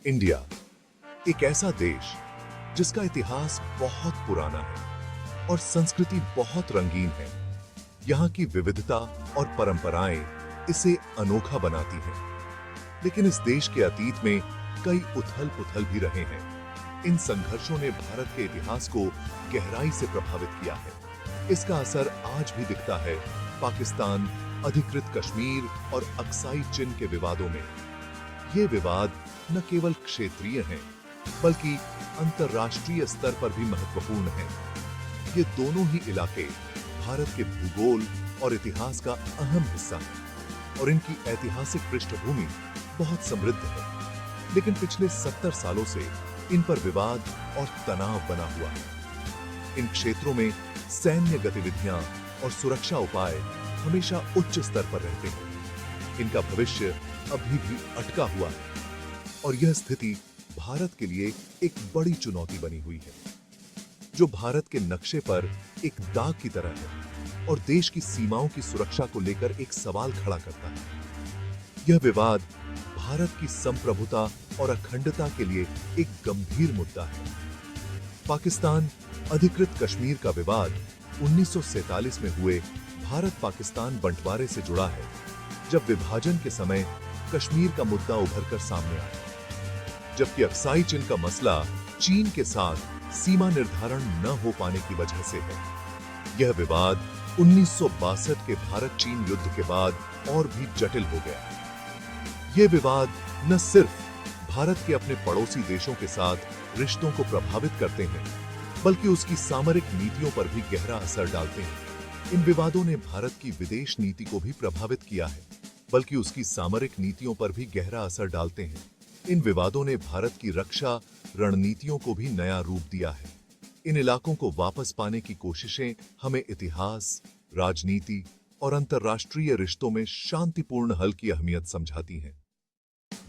India एक ऐसा देश जिसका इतिहास बहुत पुराना है और संस्कृति बहुत रंगीन है। यहाँ की विविधता और परंपराएं इसे अनोखा बनाती हैं। लेकिन इस देश के अतीत में कई उथल-पुथल भी रहे हैं। इन संघर्षों ने भारत के इतिहास को गहराई से प्रभावित किया है। इसका असर आज भी दिखता है पाकिस्तान, अधिकृत कश्मीर और अक्साई चिन के विवादों में। ये विवाद न केवल क्षेत्रीय हैं, बल्कि अंतर्राष्ट्रीय स्तर पर भी महत्वपूर्ण हैं। ये दोनों ही इलाके भारत के भूगोल और इतिहास का अहम हिस्सा हैं और इनकी ऐतिहासिक पृष्ठभूमि बहुत समृद्ध है। लेकिन पिछले 70 सालों से इन पर विवाद और तनाव बना हुआ है। इन क्षेत्रों में सैन्य गतिविधियां और सुरक्षा उपाय हमेशा उच्च स्तर पर रहते हैं। इनका भविष्य अभी भी अटका हुआ है और यह स्थिति भारत के लिए एक बड़ी चुनौती बनी हुई है, जो भारत के नक्शे पर एक दाग की तरह है और देश की सीमाओं की सुरक्षा को लेकर एक सवाल खड़ा करता है। यह विवाद भारत की संप्रभुता और अखंडता के लिए एक गंभीर मुद्दा है। पाकिस्तान अधिकृत कश्मीर का विवाद 1947 में हुए भारत-पाकिस्तान बंटवारे से जुड़ा है, जब विभाजन के समय कश्मीर का मुद्दा उभरकर सामने आया। जबकि अक्साई चिन का मसला चीन के साथ सीमा निर्धारण न हो पाने की वजह से है। यह विवाद 1962 के भारत-चीन युद्ध के बाद और भी जटिल हो गया। यह विवाद न सिर्फ भारत के अपने पड़ोसी देशों के साथ रिश्तों को प्रभावित करते हैं, बल्कि उसकी सामरिक नीतियों पर भी गहरा असर डालते हैं। इन विवादों ने भारत की विदेश नीति को भी प्रभावित किया है, बल्कि उसकी सामरिक नीतियों पर भी गहरा असर डालते हैं। इन विवादों ने भारत की रक्षा रणनीतियों को भी नया रूप दिया है। इन इलाकों को वापस पाने की कोशिशें हमें इतिहास, राजनीति और अंतर्राष्ट्रीय रिश्तों में शांतिपूर्ण हल की अहमियत समझाती हैं।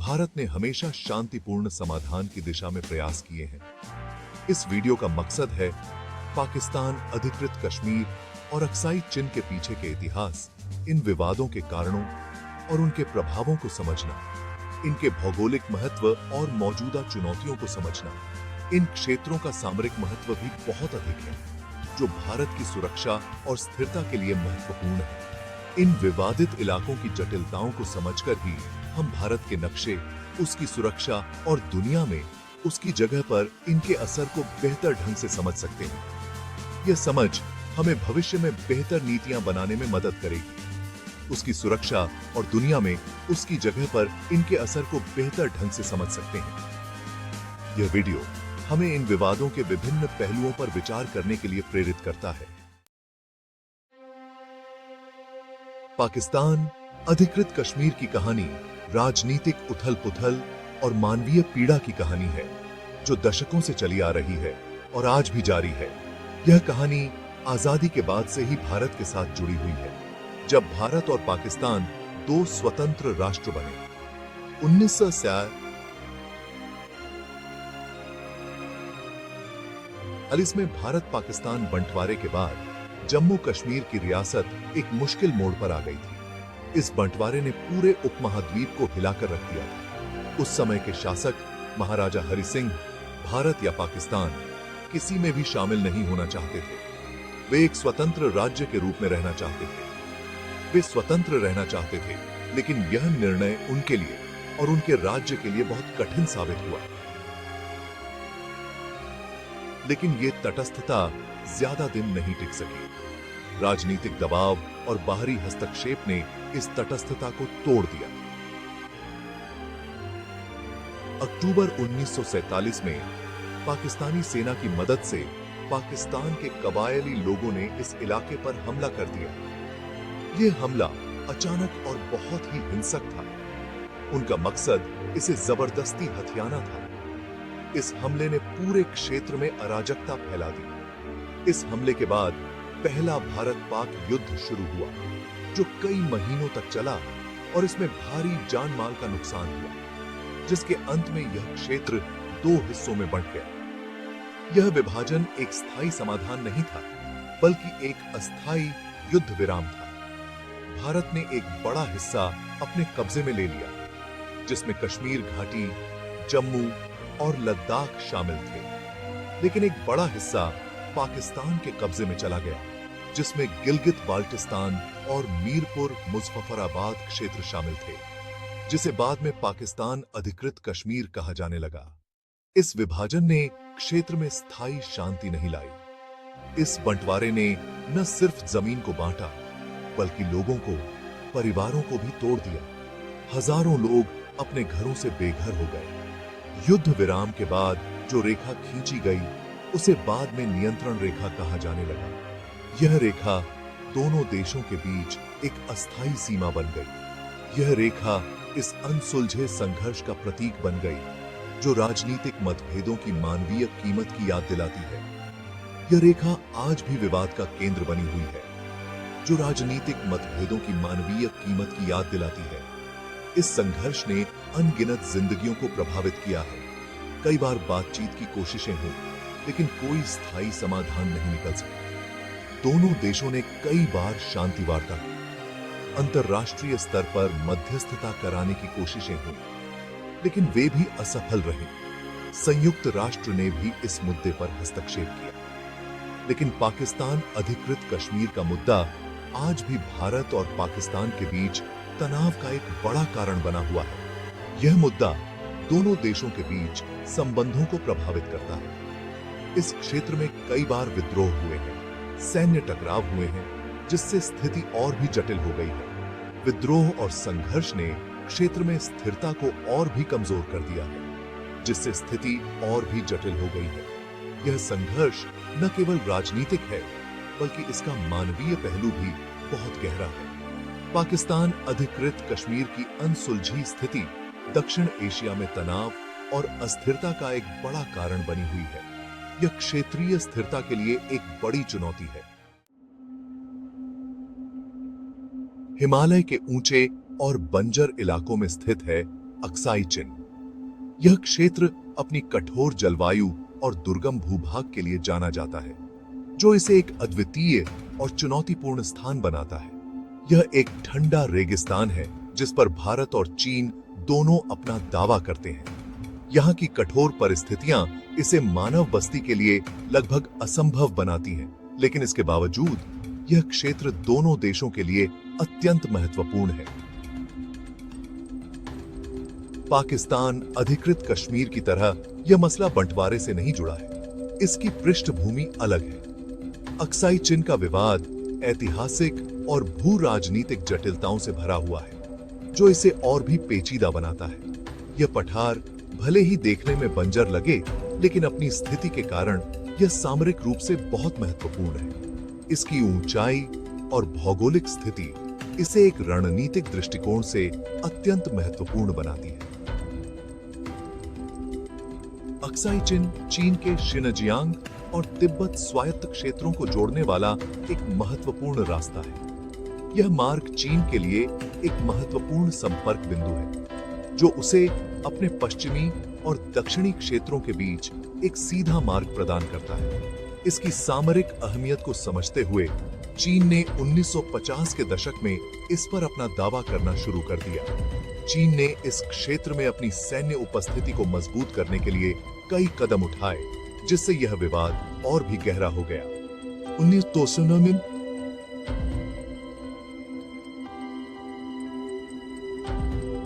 भारत ने हमेशा शांतिपूर्ण समाधान की दिशा में प्रयास किए हैं। इस वीडियो का मकसद है पाकिस्तान अधिकृत कश्मीर और अक्साई चिन के पीछे के इतिहास, इन विवादों के कारणों और उनके प्रभावों को समझना, इनके भौगोलिक महत्व और मौजूदा चुनौतियों को समझना। इन क्षेत्रों का सामरिक महत्व भी बहुत अधिक है, जो भारत की सुरक्षा और स्थिरता के लिए महत्वपूर्ण है। इन विवादित इलाकों की जटिलताओं को समझकर ही हम भारत के नक्शे, उसकी सुरक्षा और दुनिया में उसकी जगह पर इनके असर को बेहतर ढंग से समझ सकते हैं। यह समझ हमें भविष्य में बेहतर नीतियां बनाने में मदद करेगी। उसकी सुरक्षा और दुनिया में उसकी जगह पर इनके असर को बेहतर ढंग से समझ सकते हैं। यह वीडियो हमें इन विवादों के विभिन्न पहलुओं पर विचार करने के लिए प्रेरित करता है। पाकिस्तान अधिकृत कश्मीर की कहानी राजनीतिक उथल-पुथल और मानवीय पीड़ा की कहानी है, जो दशकों से चली आ रही है और आज भी जारी है। यह कहानी आजादी के बाद से ही भारत के साथ जुड़ी हुई है, जब भारत और पाकिस्तान दो स्वतंत्र राष्ट्र बने। 1947 में भारत-पाकिस्तान बंटवारे के बाद जम्मू कश्मीर की रियासत एक मुश्किल मोड़ पर आ गई थी। इस बंटवारे ने पूरे उपमहाद्वीप को हिलाकर रख दिया था। उस समय के शासक महाराजा हरि सिंह भारत या पाकिस्तान किसी में भी शामिल नहीं होना चाहते थे। वे एक स्वतंत्र राज्य के रूप में रहना चाहते थे। वे स्वतंत्र रहना चाहते थे, लेकिन यह निर्णय उनके लिए और उनके राज्य के लिए बहुत कठिन साबित हुआ। लेकिन ये तटस्थता ज्यादा दिन नहीं टिक सकी। राजनीतिक दबाव और बाहरी हस्तक्षेप ने इस तटस्थता को तोड़ दिया। अक्टूबर 1947 में पाकिस्तानी सेना की मदद से पाकिस्तान के कबायली लोगों ने इस इलाके पर हमला कर दिया। यह हमला अचानक और बहुत ही हिंसक था। उनका मकसद इसे जबरदस्ती हथियाना था। इस हमले ने पूरे क्षेत्र में अराजकता फैला दी। इस हमले के बाद पहला भारत-पाक युद्ध शुरू हुआ, जो कई महीनों तक चला और इसमें भारी जान माल का नुकसान हुआ, जिसके अंत में यह क्षेत्र दो हिस्सों में बंट गया। यह विभाजन एक स्थायी समाधान नहीं था, बल्कि एक अस्थायी युद्ध विराम था। भारत ने एक बड़ा हिस्सा अपने कब्जे में ले लिया, जिसमें कश्मीर घाटी, जम्मू और लद्दाख शामिल थे, लेकिन एक बड़ा हिस्सा पाकिस्तान के कब्जे में चला गया, जिसमें गिलगित बाल्टिस्तान और मीरपुर मुजफ्फराबाद क्षेत्र शामिल थे, जिसे बाद में पाकिस्तान अधिकृत कश्मीर कहा जाने लगा। इस विभाजन ने क्षेत्र में स्थायी शांति नहीं लाई। इस बंटवारे ने न सिर्फ जमीन को बांटा, बल्कि लोगों को, परिवारों को भी तोड़ दिया। हजारों लोग अपने घरों से बेघर हो गए। युद्ध विराम के बाद जो रेखा खींची गई, उसे बाद में नियंत्रण रेखा कहा जाने लगा। यह रेखा दोनों देशों के बीच एक अस्थायी सीमा बन गई। यह रेखा इस अनसुलझे संघर्ष का प्रतीक बन गई, जो राजनीतिक मतभेदों की मानवीय कीमत की याद दिलाती है। यह रेखा आज भी विवाद का केंद्र बनी हुई है, जो राजनीतिक मतभेदों की मानवीय कीमत की याद दिलाती है। इस संघर्ष ने अनगिनत जिंदगियों को प्रभावित किया है। कई बार बातचीत की कोशिशें हुई, लेकिन कोई स्थायी समाधान नहीं निकल सका। दोनों देशों ने कई बार शांति वार्ता की, अंतर्राष्ट्रीय स्तर पर मध्यस्थता कराने की कोशिशें हुई, लेकिन वे भी असफल रही। संयुक्त राष्ट्र ने भी इस मुद्दे पर हस्तक्षेप किया, लेकिन पाकिस्तान अधिकृत कश्मीर का मुद्दा आज भी भारत और पाकिस्तान के बीच तनाव का एक बड़ा कारण बना हुआ है। यह मुद्दा दोनों देशों के बीच संबंधों को प्रभावित करता है। इस क्षेत्र में कई बार विद्रोह हुए हैं, सैन्य टकराव हुए हैं, जिससे स्थिति और भी जटिल हो गई है। विद्रोह और संघर्ष ने क्षेत्र में स्थिरता को और भी कमजोर कर दिया है, जिससे स्थिति और भी जटिल हो गई है। यह संघर्ष न केवल राजनीतिक है, बल्कि इसका मानवीय पहलू भी बहुत गहरा है। पाकिस्तान अधिकृत कश्मीर की अनसुलझी स्थिति दक्षिण एशिया में तनाव और अस्थिरता का एक बड़ा कारण बनी हुई है। यह क्षेत्रीय स्थिरता के लिए एक बड़ी चुनौती है। हिमालय के ऊंचे और बंजर इलाकों में स्थित है अक्साई चिन। यह क्षेत्र अपनी कठोर जलवायु और दुर्गम भूभाग के लिए जाना जाता है, जो इसे एक अद्वितीय और चुनौतीपूर्ण स्थान बनाता है। यह एक ठंडा रेगिस्तान है, जिस पर भारत और चीन दोनों अपना दावा करते हैं। यहाँ की कठोर परिस्थितियां इसे मानव बस्ती के लिए लगभग असंभव बनाती हैं, लेकिन इसके बावजूद यह क्षेत्र दोनों देशों के लिए अत्यंत महत्वपूर्ण है। पाकिस्तान अधिकृत कश्मीर की तरह यह मसला बंटवारे से नहीं जुड़ा है। इसकी पृष्ठभूमि अलग है। अक्साई चिन का विवाद ऐतिहासिक और भू राजनीतिक जटिलताओं से भरा हुआ है, जो इसे और भी पेचीदा बनाता है। यह पठार भले ही देखने में बंजर लगे, लेकिन अपनी स्थिति के कारण यह सामरिक रूप से बहुत महत्वपूर्ण है। इसकी ऊंचाई और भौगोलिक स्थिति इसे एक रणनीतिक दृष्टिकोण से अत्यंत महत्वपूर्ण बनाती है। अक्साई चिन चीन के शिनजियांग और तिब्बत स्वायत्त क्षेत्रों को जोड़ने वाला एक महत्वपूर्ण रास्ता है। यह मार्ग चीन के लिए एक महत्वपूर्ण संपर्क बिंदु है, जो उसे अपने पश्चिमी और दक्षिणी क्षेत्रों के बीच एक सीधा मार्ग प्रदान करता है। इसकी सामरिक अहमियत को समझते हुए चीन ने 1950 के दशक में इस पर अपना दावा करना शुरू कर दिया। चीन ने इस क्षेत्र में अपनी सैन्य उपस्थिति को मजबूत करने के लिए कई कदम उठाए, जिससे यह विवाद और भी गहरा हो गया। 1999 में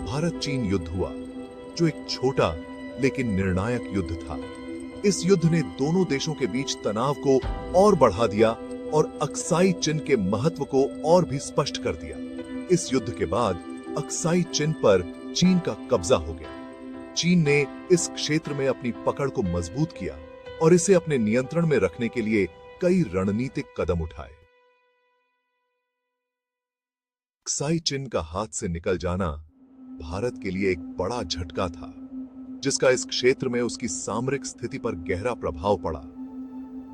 भारत चीन युद्ध हुआ, जो एक छोटा लेकिन निर्णायक युद्ध था। इस युद्ध ने दोनों देशों के बीच तनाव को और बढ़ा दिया और अक्साई चिन के महत्व को और भी स्पष्ट कर दिया। इस युद्ध के बाद अक्साई चिन पर चीन का कब्जा हो गया। चीन ने इस क्षेत्र में अपनी पकड़ को मजबूत किया और इसे अपने नियंत्रण में रखने के लिए कई रणनीतिक कदम उठाए। अक्साई चिन का हाथ से निकल जाना भारत के लिए एक बड़ा झटका था, जिसका इस क्षेत्र में उसकी सामरिक स्थिति पर गहरा प्रभाव पड़ा।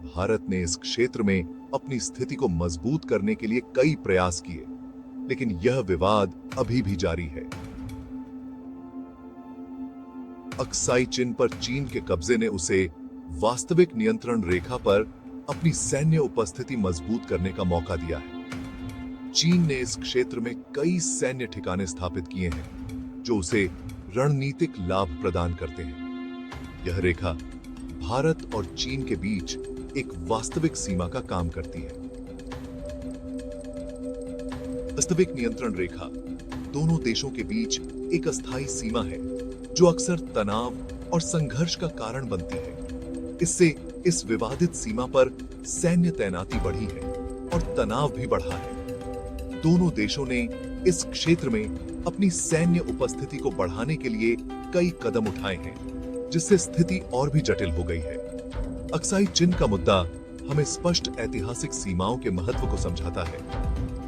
भारत ने इस क्षेत्र में अपनी स्थिति को मजबूत करने के लिए कई प्रयास किए, लेकिन यह विवाद अभी भी जारी है। अक्साई चिन पर चीन के कब्जे ने उसे वास्तविक नियंत्रण रेखा पर अपनी सैन्य उपस्थिति मजबूत करने का मौका दिया है। चीन ने इस क्षेत्र में कई सैन्य ठिकाने स्थापित किए हैं, जो उसे रणनीतिक लाभ प्रदान करते हैं। यह रेखा भारत और चीन के बीच एक वास्तविक सीमा का काम करती है। वास्तविक नियंत्रण रेखा दोनों देशों के बीच एक अस्थायी सीमा है जो अक्सर तनाव और संघर्ष का कारण बनती है। इससे इस विवादित सीमा पर सैन्य तैनाती बढ़ी है और तनाव भी बढ़ा है। दोनों देशों ने इस क्षेत्र में अपनी सैन्य उपस्थिति को बढ़ाने के लिए कई कदम उठाए हैं, जिससे स्थिति और भी जटिल हो गई है। अक्साई चिन का मुद्दा हमें स्पष्ट ऐतिहासिक सीमाओं के महत्व को समझाता है।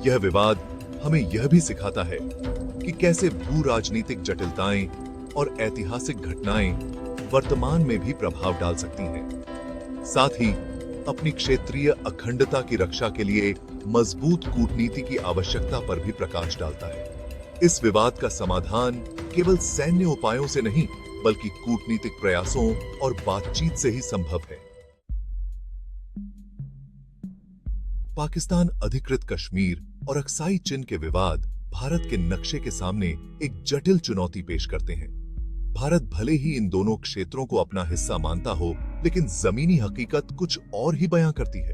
यह विवाद हमें यह भी सिखाता है कि कैसे भू राजनीतिक जटिलताएं और ऐतिहासिक घटनाएं वर्तमान में भी प्रभाव डाल सकती हैं। साथ ही अपनी क्षेत्रीय अखंडता की रक्षा के लिए मजबूत कूटनीति की आवश्यकता पर भी प्रकाश डालता है। इस विवाद का समाधान केवल सैन्य उपायों से नहीं, बल्कि कूटनीतिक प्रयासों और बातचीत से ही संभव है। पाकिस्तान अधिकृत कश्मीर और अक्साई चिन के विवाद भारत के नक्शे के सामने एक जटिल चुनौती पेश करते हैं। भारत भले ही इन दोनों क्षेत्रों को अपना हिस्सा मानता हो, लेकिन जमीनी हकीकत कुछ और ही बयां करती है।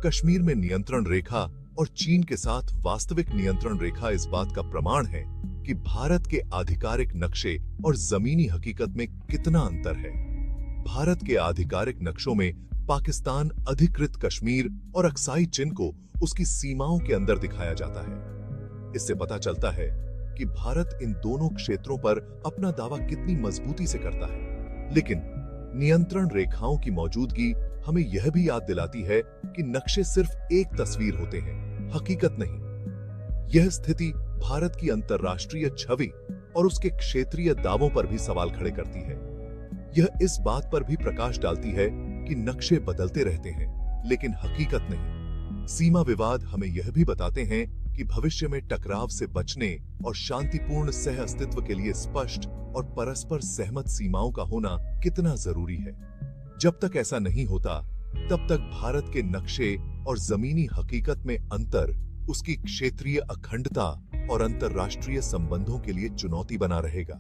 कश्मीर में नियंत्रण रेखा और चीन के साथ वास्तविक नियंत्रण रेखा इस बात का प्रमाण है कि भारत के आधिकारिक नक्शे और जमीनी हकीकत में कितना अंतर है। भारत के आधिकारिक नक्शों में पाकिस्तान अधिकृत कश्मीर और अक्साई चिन को उसकी सीमाओं के अंदर दिखाया जाता है। इससे पता चलता है कि भारत इन दोनों क्षेत्रों पर अपना दावा कितनी मजबूती से करता है। लेकिन नियंत्रण रेखाओं की मौजूदगी हमें यह भी याद दिलाती है कि नक्शे सिर्फ एक तस्वीर होते हैं, हकीकत नहीं। यह स्थिति भारत की अंतर्राष्ट्रीय छवि और उसके क्षेत्रीय दावों पर भी सवाल खड़े करती है। यह इस बात पर भी प्रकाश डालती है कि नक्शे बदलते रहते हैं, लेकिन हकीकत नहीं। सीमा विवाद हमें यह भी बताते हैं कि भविष्य में टकराव से बचने और शांतिपूर्ण सह अस्तित्व के लिए स्पष्ट और परस्पर सहमत सीमाओं का होना कितना जरूरी है। जब तक ऐसा नहीं होता, तब तक भारत के नक्शे और जमीनी हकीकत में अंतर उसकी क्षेत्रीय अखंडता और अंतर्राष्ट्रीय संबंधों के लिए चुनौती बना रहेगा।